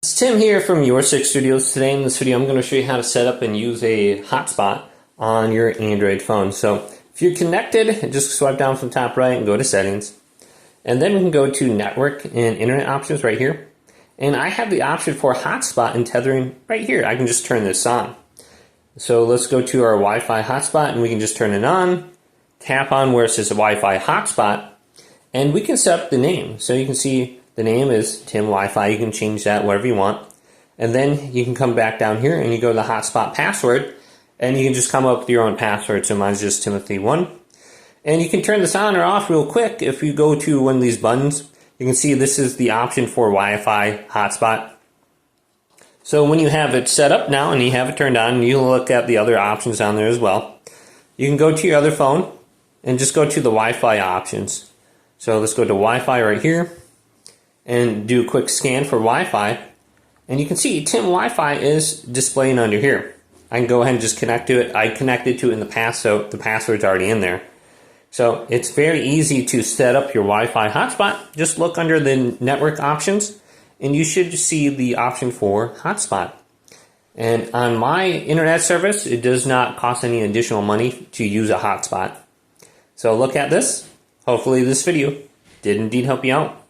It's Tim here from Your Six Studios. Today in this video I'm going to show you how to set up and use a hotspot on your Android phone. So if you're connected, just swipe down from top right and go to settings. And then we can go to network and internet options right here. And I have the option for hotspot and tethering right here. I can just turn this on. So let's go to our Wi-Fi hotspot and we can just turn it on. Tap on where it says Wi-Fi hotspot and we can set up the name. So you can see the name is Tim Wi-Fi. You can change that whatever you want. And then you can come back down here and you go to the hotspot password and you can just come up with your own password. So mine's just Timothy1. And you can turn this on or off real quick. If you go to one of these buttons, you can see this is the option for Wi-Fi hotspot. So when you have it set up now and you have it turned on, you look at the other options on there as well. You can go to your other phone and just go to the Wi-Fi options. So let's go to Wi-Fi right here and do a quick scan for Wi-Fi. And you can see Tim Wi-Fi is displaying under here. I can go ahead and just connect to it. I connected to it in the past, so the password's already in there. So it's very easy to set up your Wi-Fi hotspot. Just look under the network options and you should see the option for hotspot. And on my internet service, it does not cost any additional money to use a hotspot. So look at this. Hopefully this video did indeed help you out.